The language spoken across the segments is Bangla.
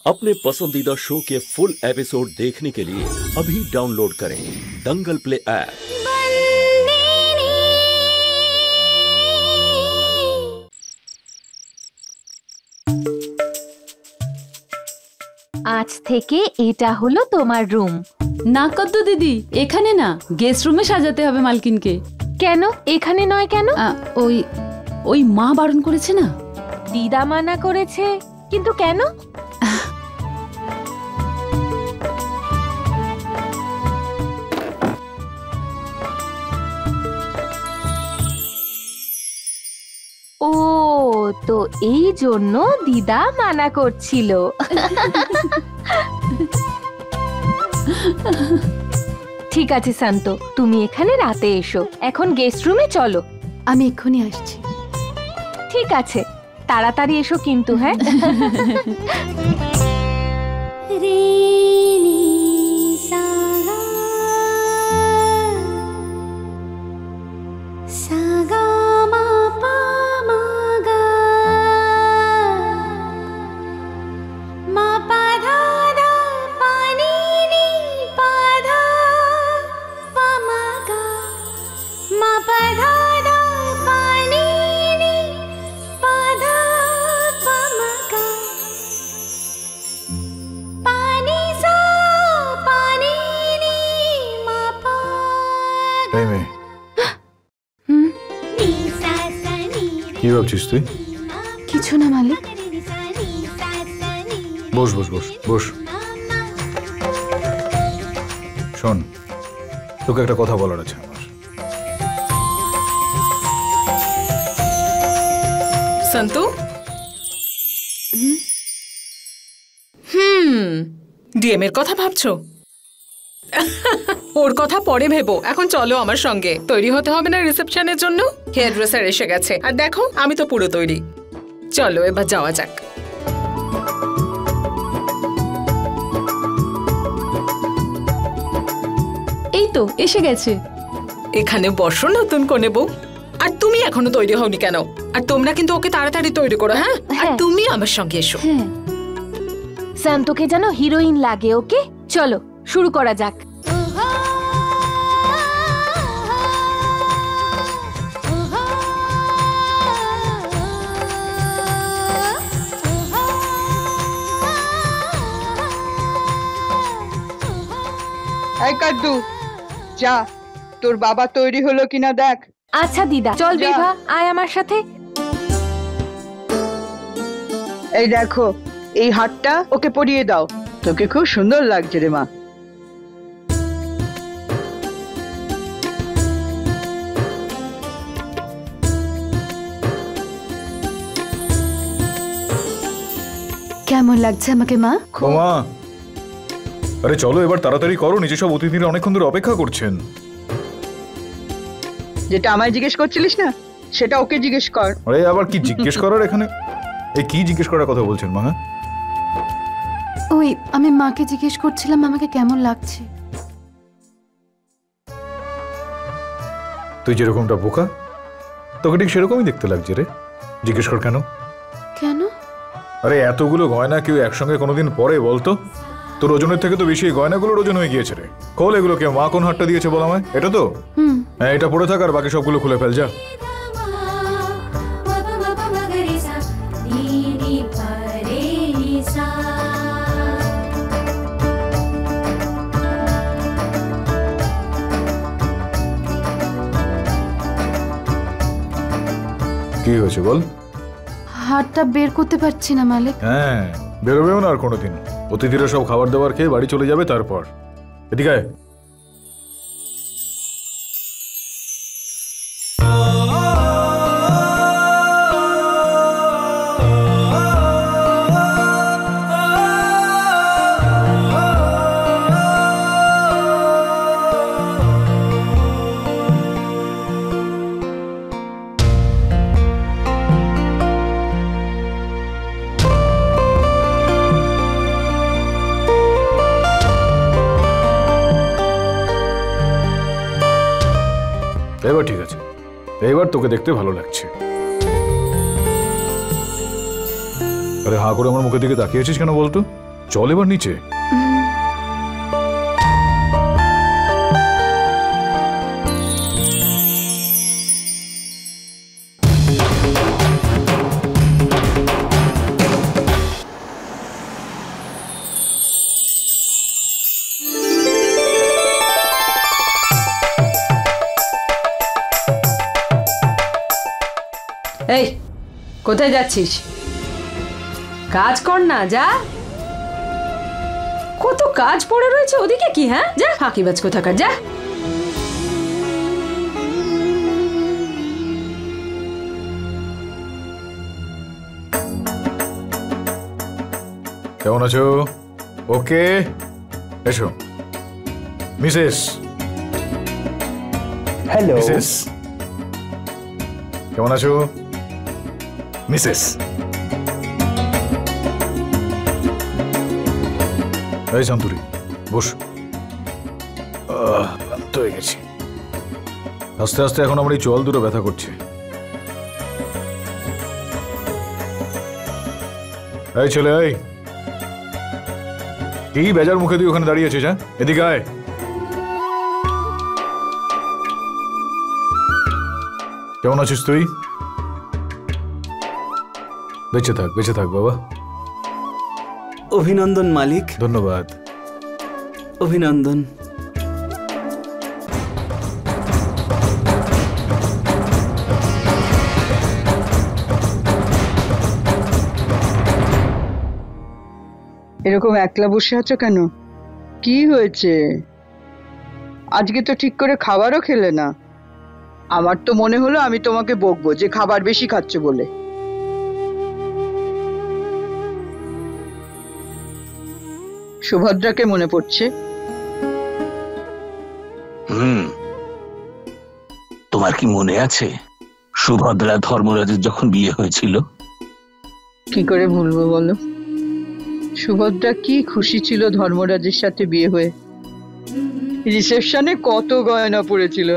अपने पसंदीदा शो के फुल एपिसोड देखने के लिए अभी डाउनलोड करें दंगल प्ले ऐप। আজ থেকে এটা হলো তোমার রুম। না কদ্দু দিদি, এখানে না, গেস্ট রুমে সাজাতে হবে মালকিনকে। কেন এখানে নয় কেন? ওই মা বারণ করেছে না। দিদা মানা করেছে, কিন্তু কেন? ও তো এই জন্য দিদা মানা করছিল। ঠিক আছে শান্ত, তুমি এখানে রাতে এসো। এখন গেস্ট রুমে চলো। আমি এক্ষুনি আসছি। ঠিক আছে, তাড়াতাড়ি এসো কিন্তু। হ্যাঁ। কি ভাবছিস তুই? কিছু না মালিক। বস বস বস বস। শোন, তোকে একটা কথা বলার আছে আমার। সন্তু, ডিএম এর কথা ভাবছো? ওর কথা পরে ভেবো, এখন চলো আমার সঙ্গে। তৈরি হতে হবে না রিসেপশনের জন্য? হেয়ার ড্রেসার এসে গেছে, আর দেখো আমি তো পুরো তৈরি। চলো এবার যাওয়া যাক। এই তো এসে গেছে। এখানে বসো নতুন কনে বউ। আর তুমি এখনো তৈরি হওনি কেন? আর তোমরা কিন্তু ওকে তাড়াতাড়ি তৈরি করো। হ্যাঁ, আর তুমি আমার সঙ্গে এসো। শান্তকে যেন হিরোইন লাগে। ওকে চলো শুরু করা যাক। এই কাদ্দু, যা তোর বাবা তৈরি হলো কিনা দেখ। আচ্ছা দিদা, চল বিভা, আয় আমার সাথে। এই দেখো, এই হারটা ওকে পরিয়ে দাও। তোকে খুব সুন্দর লাগছে রে মা। কেমন লাগছে আমাকে মা? মা, আরে চলো এবার তাড়াতাড়ি করো, নিচে সব অতিথিরা অনেকক্ষণ ধরে অপেক্ষা করছেন। যেটা আমায় জিজ্ঞেস করছিলিস না, সেটা ওকে জিজ্ঞেস কর। আরে আবার কি জিজ্ঞেস করার এখানে? এই কি জিজ্ঞেস করার কথা বলছেন মা? ওই আমি মাকে জিজ্ঞেস করছিলাম আমাকে কেমন লাগছে। তুই যেরকমটা বোকা, তোকে ঠিক সেরকমই দেখতে লাগছে রে। জিজ্ঞেস কর কেন? কেন? আরে এতগুলো গয়না কেউ একসঙ্গে কোনোদিন পরে বলতো? তোর ওজনের থেকে তো বেশি গয়নাগুলোর ওজন হয়ে গিয়েছে রে। খোল এগুলো। কে মা কোন হাটটা দিয়েছে বল আমায়? এটা তো? হ্যাঁ, এটা পড়ে থাক আর বাকি সবগুলো খুলে ফেল যা। কি হয়েছে বল? হাতটা বের করতে পারছি না মালিক। হ্যাঁ, বেরোবেও না আর কোনোদিন। অতিথিরা সব খাবার দাবার খেয়ে বাড়ি চলে যাবে, তারপর এদিকে আয়। এবার ঠিক আছে, এবার তোকে দেখতে ভালো লাগছে। আরে হাঁ করে আমার মুখের দিকে তাকিয়েছিস কেন বলতো? চল এবার নিচে। এই কোথায় যাচ্ছিস? কাজ কর না, যা। কত কাজ পড়ে রয়েছে ওদিকে। কি হ্যাঁ, যা ফাঁকিবাজ কোথাকার, যা। কেমন আছো? ওকে, এসো। মিসেস। হ্যালো মিসেস, কেমন আছো? মিসেস। এই শান্তুরি, বস। ক্লান্ত হয়ে গেছি। আস্তে আস্তে এখন আমার এই চল দুটো ব্যথা করছে। এই ছেলে, এই কি বেজার মুখে তুই ওখানে দাঁড়িয়ে আছিস? হ্যাঁ, এদিকে আয়। কেমন আছিস তুই? বেঁচে থাক, বেঁচে থাক বাবা। অভিনন্দন মালিক। ধন্যবাদ। অভিনন্দন। এরকম একলা বসে আছো কেন? কি হয়েছে? আজকে তো ঠিক করে খাবারও খেলে না। আমার তো মনে হলো আমি তোমাকে বকবো যে খাবার বেশি খাচ্ছ বলে। সুভদ্রাকে মনে পড়ছে? তোমার কি মনে আছে সুভদ্রা ধর্মরাজের যখন বিয়ে হয়েছিল? কি করে ভুলবো বলো? সুভদ্রা কি খুশি ছিল ধর্মরাজের সাথে বিয়ে হয়ে। রিসেপশনে কত গয়না পড়েছিল।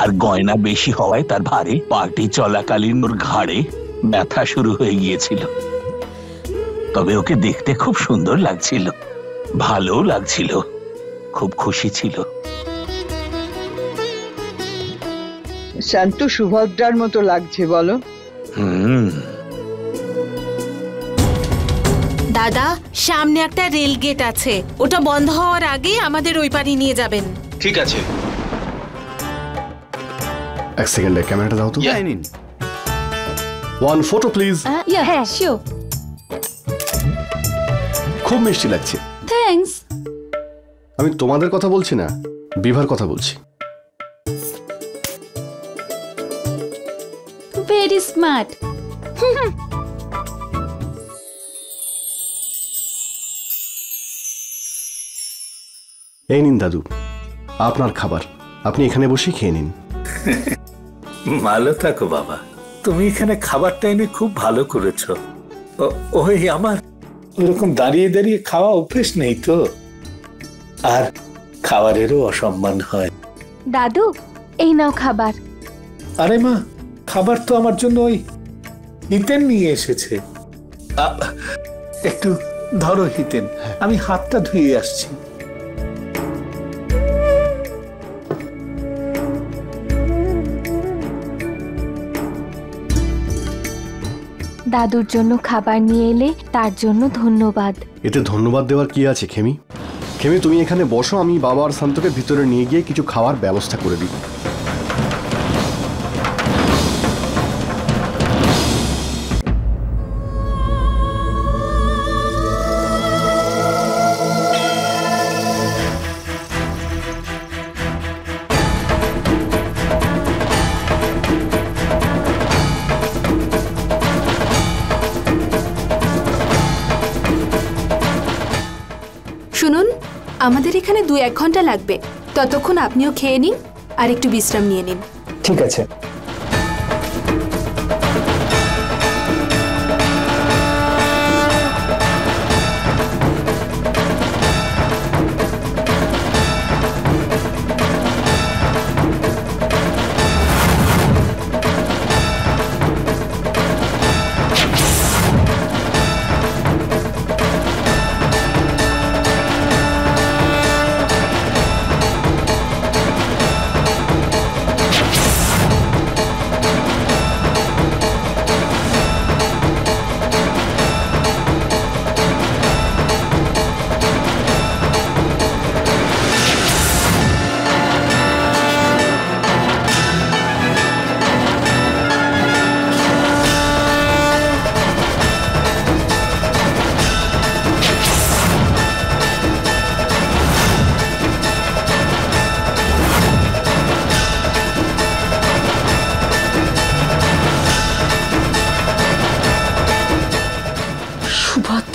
আর গয়না বেশি হওয়ায় তার ভারে পার্টি চলাকালীন ওর ঘাড়ে ব্যথা শুরু হয়ে গিয়েছিল। তবে ওকে দেখতে খুব সুন্দর লাগছিল, ভালো লাগছিল, খুব খুশি ছিল। শান্তু সুভদ্রার মতো লাগছে বলো? দাদা, সামনে একটা রেল গেট আছে, ওটা বন্ধ হওয়ার আগে আমাদের ওই পারে নিয়ে যাবেন। ঠিক আছে। এক সেকেন্ডে ক্যামেরাটা দাও তো। নিন। One photo please. হ্যাঁ, শিওর। খুব মিষ্টি লাগছে। থ্যাঙ্কস। আমি তোমাদের কথা বলছি না, বিভার কথা বলছি। Very smart. এই নিন দাদু, আপনার খাবার। আপনি এখানে বসে খেয়ে নিন। ভালো থাকো বাবা। তুমি এখানে খাবারটা এনে খুব ভালো করেছো। ওই আমার ওরকম দাঁড়িয়ে দাঁড়িয়ে খাওয়া অভ্যেস নেই তো, আর খাবারেরও অসম্মান হয়। দাদু, এই নাও খাবার। আরে মা, খাবার তো আমার জন্য ওই হিতেন নিয়ে এসেছে। একটু ধরো হিতেন, আমি হাতটা ধুয়ে আসছি। দাদুর জন্য খাবার নিয়ে এলে তার জন্য ধন্যবাদ। এতে ধন্যবাদ দেওয়ার কি আছে খেমি? খেমি, তুমি এখানে বসো, আমি বাবা আর শান্তকে ভিতরে নিয়ে গিয়ে কিছু খাওয়ার ব্যবস্থা করে দিই। শুনুন, আমাদের এখানে 2-1 ঘন্টা লাগবে। ততক্ষণ আপনিও খেয়ে নিন আর একটু বিশ্রাম নিয়ে নিন। ঠিক আছে।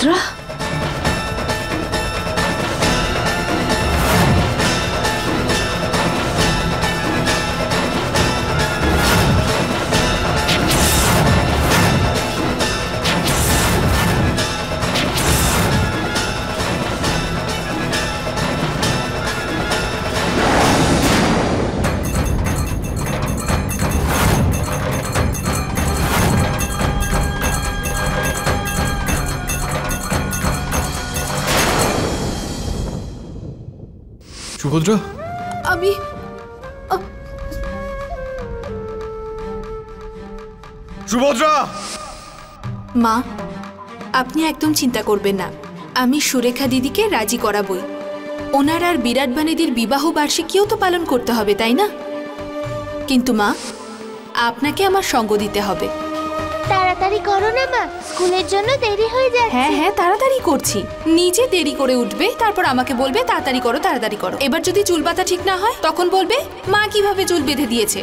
সুভদ্রা, সুভদ্রা, আমি সুভদ্রা! মা, আপনি একদম চিন্তা করবেন না, আমি সুরেখা দিদিকে রাজি করাবই। ওনার আর বিরাট বানেদির বিবাহ বার্ষিকীও তো পালন করতে হবে, তাই না? কিন্তু মা, আপনাকে আমার সঙ্গ দিতে হবে। তাড়াতাড়ি করো না মা, স্কুলের জন্য দেরি হয়ে যাচ্ছে। হ্যাঁ হ্যাঁ, তাড়াতাড়ি করছি। নিজে দেরি করে উঠবে, তারপর আমাকে বলবে তাড়াতাড়ি করো তাড়াতাড়ি করো। এবার যদি চুল বাঁধা ঠিক না হয় তখন বলবে মা কিভাবে চুল বেঁধে দিয়েছে।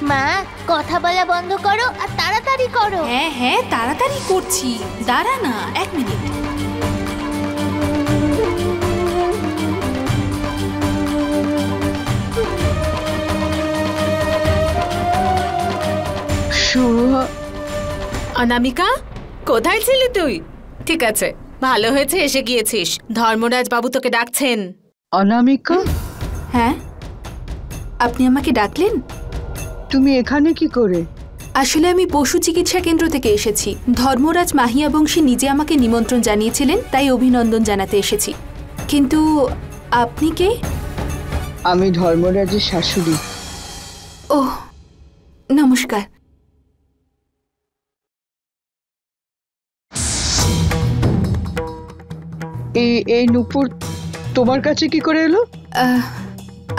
মা, কথা বলা বন্ধ করো আর তাড়াতাড়ি করো। হ্যাঁ হ্যাঁ, তাড়াতাড়ি করছি, দাঁড়া না 1 মিনিট। অনামিকা, কোথায় ছিলি তুই? ঠিক আছে, ভালো হয়েছে এসে গিয়েছিস। ধর্মরাজ বাবু তোকে ডাকছেন। অনামিকা? হ্যাঁ, আপনি আমাকে ডাকলেন? তুমি এখানে কি করে? আসলে আমি পশু চিকিৎসা কেন্দ্র থেকে এসেছি। ধর্মরাজ মাহিয়া বংশী নিজে আমাকে নিমন্ত্রণ জানিয়েছিলেন, তাই অভিনন্দন জানাতে এসেছি। কিন্তু আপনি কে? আমি ধর্মরাজের শাশুড়ি। ওহ, নমস্কার। এই নূপুর তোমার কাছে কি করে এলো?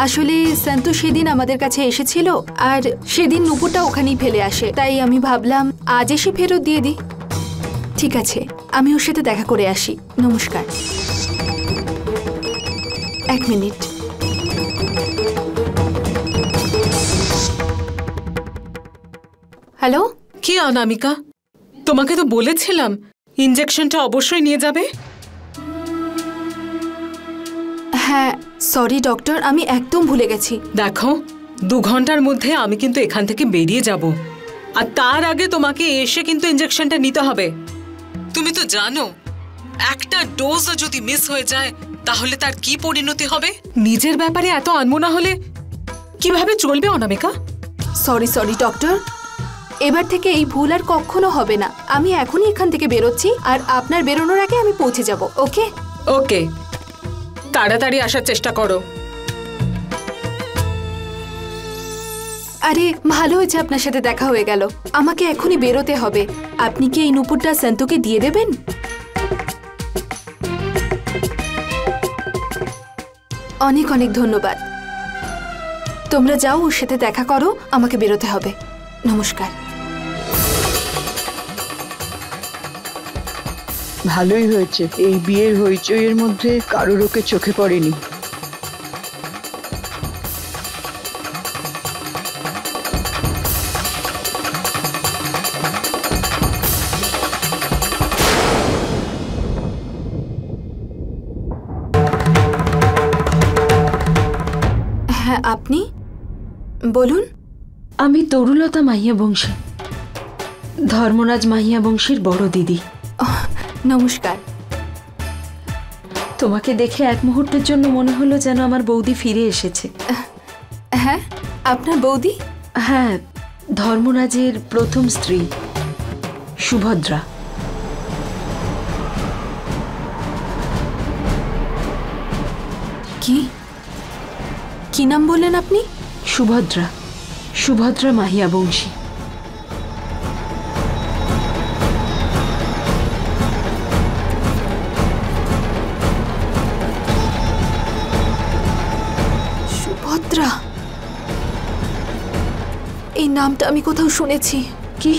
আসলে সন্তু সেদিন আমাদের কাছে এসেছিল, আর সেদিন নূপুরটা ওখানেই ফেলে আসে, তাই আমি ভাবলাম আজ এসে ফেরত দিয়ে দিই। ঠিক আছে, আমি ওর সাথে দেখা করে আসি। নমস্কার। 1 মিনিট। হ্যালো। কি অনামিকা, তোমাকে তো বলেছিলাম ইনজেকশনটা অবশ্যই নিয়ে যাবে। হ্যাঁ সরি ডক্টর, আমি একদম ভুলে গেছি। দেখো, 2 ঘন্টার মধ্যে আমি কিন্তু এখান থেকে বেরিয়ে যাব, আর তার আগে তোমাকে এসে কিন্তু ইনজেকশনটা নিতে হবে। তুমি তো জানো একটা ডোজও যদি মিস হয়ে যায় তাহলে তার কি পরিণতি হবে। নিজের ব্যাপারে এত আনমনা হলে কিভাবে চলবে অনামিকা? সরি সরি ডক্টর, এবার থেকে এই ভুল আর কখনো হবে না। আমি এখনই এখান থেকে বেরোচ্ছি, আর আপনার বেরোনোর আগে আমি পৌঁছে যাব। ওকে ওকে, তাড়াতাড়ি আসার চেষ্টা করো। আরে ভালো হয়েছে আপনার সাথে দেখা হয়ে গেল। আমাকে এখনই বেরোতে হবে। আপনি কি এই নূপুরটা সন্তুকে দিয়ে দেবেন? অনেক অনেক ধন্যবাদ। তোমরা যাও, ওর সাথে দেখা করো, আমাকে বেরোতে হবে। নমস্কার। ভালোই হয়েছে, এই বিয়ের হইচইয়ের মধ্যে কারোর ওকে চোখে পড়েনি। হ্যাঁ, আপনি বলুন। আমি তরুলতা মাহিয়া বংশী, ধর্মরাজ মাহিয়া বংশীর বড় দিদি। নমস্কার। তোমাকে দেখে এক মুহূর্তের জন্য মনে হলো যেন আমার বৌদি ফিরে এসেছে। হ্যাঁ, আপনার বৌদি? হ্যাঁ, ধর্মরাজের প্রথম স্ত্রী সুভদ্রা। কি কি নাম বললেন আপনি? সুভদ্রা, সুভদ্রা মাহিয়া বংশী। সুভদ্রা, এই নামটা আমি কোথাও শুনেছি। কি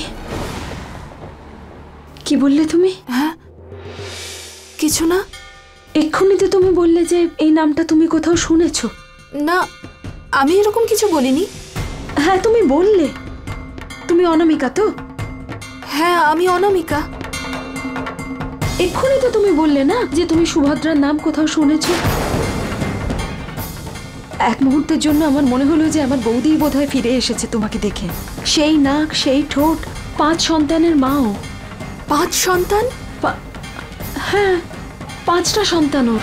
কি বললে তুমি? হ্যাঁ, কিছু না। এক্ষুনি তো তুমি বললে যে এই নামটা তুমি কোথাও শুনেছ। না, আমি এরকম কিছু বলিনি। হ্যাঁ, তুমি বললে। তুমি অনামিকা তো? হ্যাঁ, আমি অনামিকা। এক্ষুনি তো তুমি বললে না যে তুমি সুভদ্রার নাম কোথাও শুনেছো। এক মুহূর্তের জন্য আমার মনে হলো যে আমার বৌদি বোধহয় ফিরে এসেছে তোমাকে দেখে। সেই নাক, সেই ঠোঁট, 5 সন্তানের মাও। 5 সন্তান? হ্যাঁ, 5টা সন্তান ওর।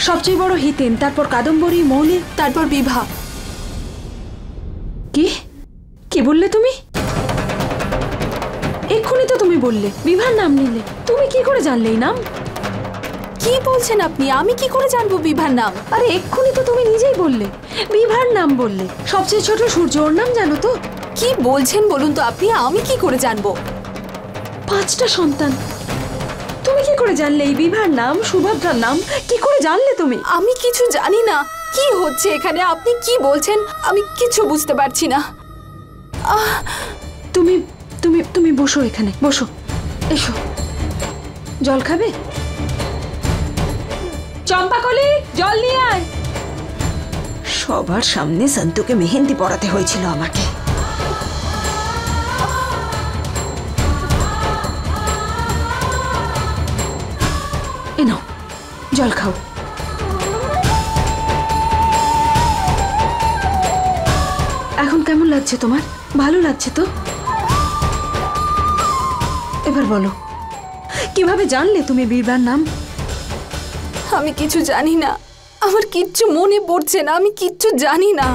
সবচেয়ে বড় হিতেন, তারপর কাদম্বরী, মৌলি, তারপর বিভা। কি কি বললে তুমি? এক্ষুনি তো তুমি বললে, বিভার নাম নিলে। তুমি কি করে জানলে এই নাম? কি বলছেন আপনি? আমি কি করে জানবো বিভার নাম? আরে এক্ষুনি তো তুমি নিজেই বললে, বিভার নাম বললে। সবচেয়ে ছোট সূর্য, ওর নাম জানো তো? কি বলছেন বলুন তো আপনি? আমি কি করে জানবো? 5টা সন্তান, তুমি কি করে জানলে এই বিভার নাম, সুভদ্রার নাম? কি করে জানলে তুমি? আমি কিছু জানি না। কি হচ্ছে এখানে? আপনি কি বলছেন? আমি কিছু বুঝতে পারছি না। তুমি তুমি তুমি বসো এখানে, বসো। এসো, জল খাবে? চম্পাকলি, জল নিয়ে আয়। সবার সামনে সন্তুকে মেহেন্দি পরাতে হয়েছিল আমাকে। এনো, জল খাও। এখন কেমন লাগছে তোমার? ভালো লাগছে তো? এবার বলো, কিভাবে জানলে তুমি বীরবার নাম? আমি কিছু জানি না, আমার কিচ্ছু মনে পড়ছে না, আমি কিচ্ছু জানি না।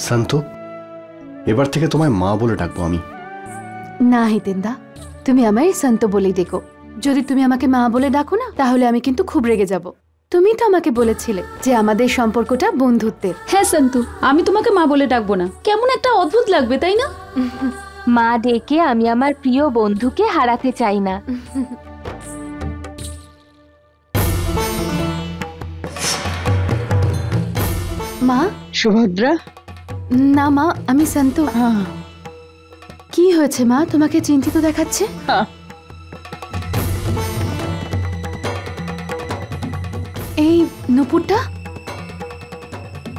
শান্তু, এবার থেকে তোমায় মা বলে ডাকবো আমি। না হিতেন্দা, তুমি আমায় সন্ত বলেই ডেকো। যদি তুমি আমাকে মা বলে ডাকো না, তাহলে আমি কিন্তু খুব রেগে যাব। তুমি তো আমাকে বলেছিলে যে আমাদের সম্পর্কটা বন্ধুত্বের। হ্যাঁ সন্তু, আমি তোমাকে মা বলে ডাকবো না, কেমন একটা অদ্ভুত লাগবে, তাই না? মা ডেকে আমি আমার প্রিয় বন্ধুকে হারাতে চাই না। মা? সুভদ্রা? না মা, আমি সন্তু। কি হয়েছে মা, তোমাকে চিন্তিত দেখাচ্ছে? এই নুপুরটা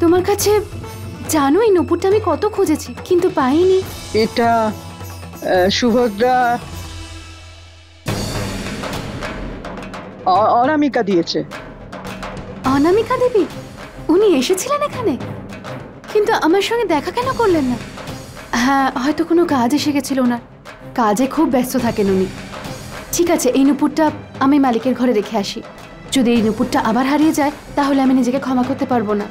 তোমার কাছে, জানো এই নুপুরটা আমি কত খুঁজেছি কিন্তু পাইনি। এটা সুভদ্রা অনামিকা দিয়েছে। অনামিকা দেবী? উনি এসেছিলেন এখানে, কিন্তু আমার সঙ্গে দেখা কেন করলেন না? হ্যাঁ, হয়তো কোনো কাজ এসে গেছিল ওনার। কাজে খুব ব্যস্ত থাকেন উনি। ঠিক আছে, এই নুপুরটা আমি মালিকের ঘরে রেখে আসি। যদি এই নুপুরটা আবার হারিয়ে যায়, তাহলে আমি নিজেকে ক্ষমা করতে পারবো না।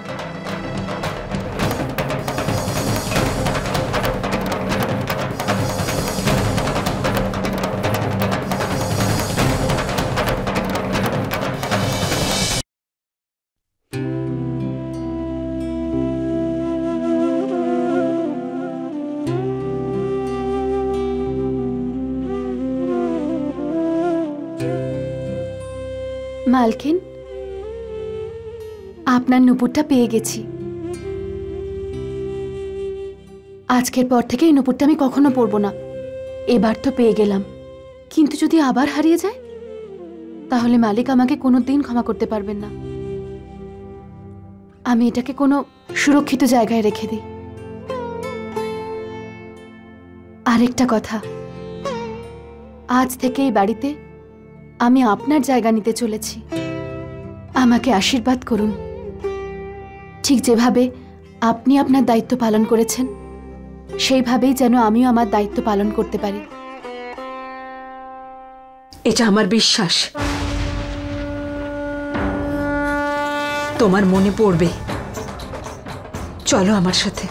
মালকিন, আপনার নুপুরটা পেয়ে গেছি। আজকের পর থেকে এই নুপুরটা আমি কখনো পরবো না। এবার তো পেয়ে গেলাম, কিন্তু যদি আবার হারিয়ে যায়, তাহলে মালিক আমাকে কোনোদিন ক্ষমা করতে পারবেন না। আমি এটাকে কোনো সুরক্ষিত জায়গায় রেখে দিই। আরেকটা কথা, আজ থেকে এই বাড়িতে আমি আপনার জায়গা নিতে চলেছি। আমাকে আশীর্বাদ করুন। ঠিক যেভাবে আপনি আপনার দায়িত্ব পালন করেছেন, সেইভাবেই যেন আমিও আমার দায়িত্ব পালন করতে পারি। এটা আমার বিশ্বাস। তোমার মনে পড়বে। চলো আমার সাথে।